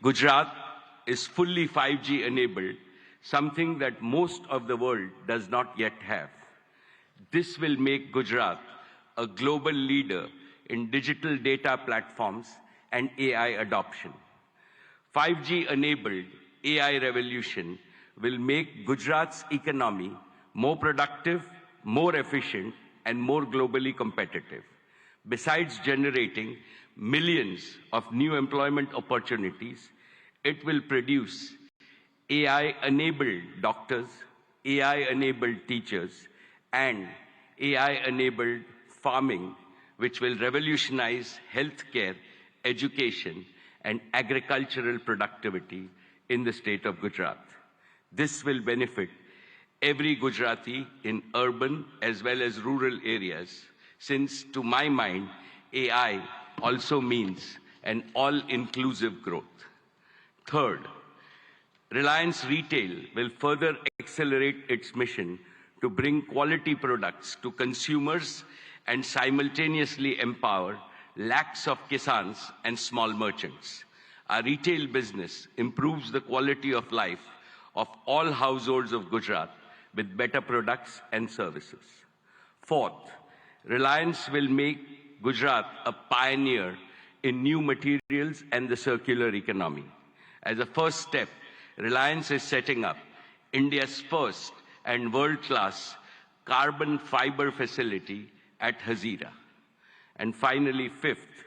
Gujarat is fully 5G enabled, something that most of the world does not yet have. This will make Gujarat a global leader in digital data platforms and AI adoption. 5G enabled AI revolution will make Gujarat's economy more productive, more efficient, and more globally competitive. Besides generating millions of new employment opportunities, it will produce AI-enabled doctors, AI-enabled teachers, and AI-enabled farming, which will revolutionize healthcare, education, and agricultural productivity in the state of Gujarat. This will benefit every Gujarati in urban as well as rural areas, since to my mind, AI also means an all-inclusive growth. Third, Reliance Retail will further accelerate its mission to bring quality products to consumers and simultaneously empower lakhs of kisans and small merchants. Our retail business improves the quality of life of all households of Gujarat with better products and services. Fourth, Reliance will make Gujarat a pioneer in new materials and the circular economy. As a first step, Reliance is setting up India's first and world-class carbon fiber facility at Hazira. And finally, fifth,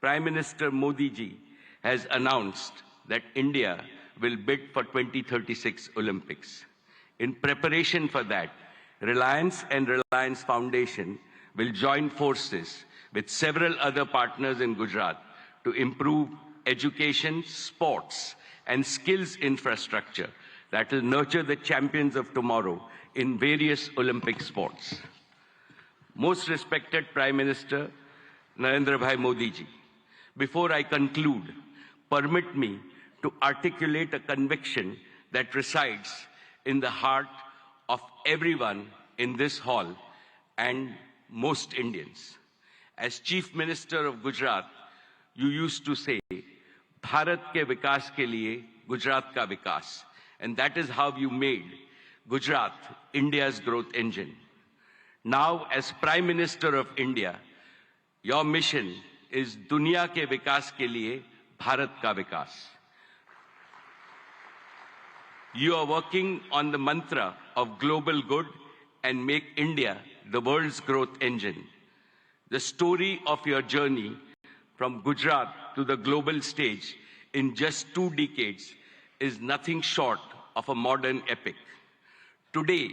Prime Minister Modi ji has announced that India will bid for 2036 Olympics. In preparation for that, Reliance and Reliance Foundation will join forces with several other partners in Gujarat to improve education, sports, and skills infrastructure that will nurture the champions of tomorrow in various Olympic sports. Most respected Prime Minister Narendra Bhai Modi ji, before I conclude, permit me to articulate a conviction that resides in the heart of everyone in this hall and most Indians. As Chief Minister of Gujarat, you used to say, Bharat ke vikas ke liye Gujarat ka vikas. And that is how you made Gujarat India's growth engine. Now, as Prime Minister of India, your mission is Dunya ke vikas ke liye Bharat ka vikas. You are working on the mantra of global good and make India the world's growth engine. The story of your journey from Gujarat to the global stage in just 2 decades is nothing short of a modern epic. Today,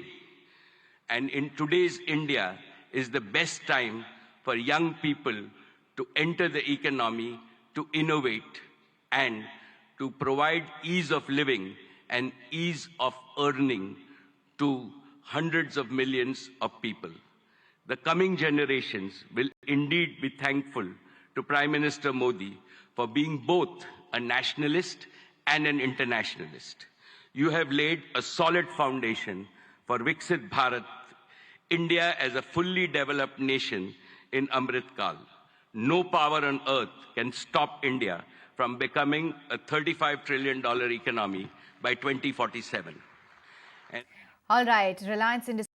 and in today's India, is the best time for young people to enter the economy, to innovate, and to provide ease of living and ease of earning to hundreds of millions of people. The coming generations will indeed be thankful to Prime Minister Modi for being both a nationalist and an internationalist. You have laid a solid foundation for Viksit Bharat, India as a fully developed nation in Amrit Kal. No power on earth can stop India from becoming a $35 trillion economy by 2047. All right, Reliance Industries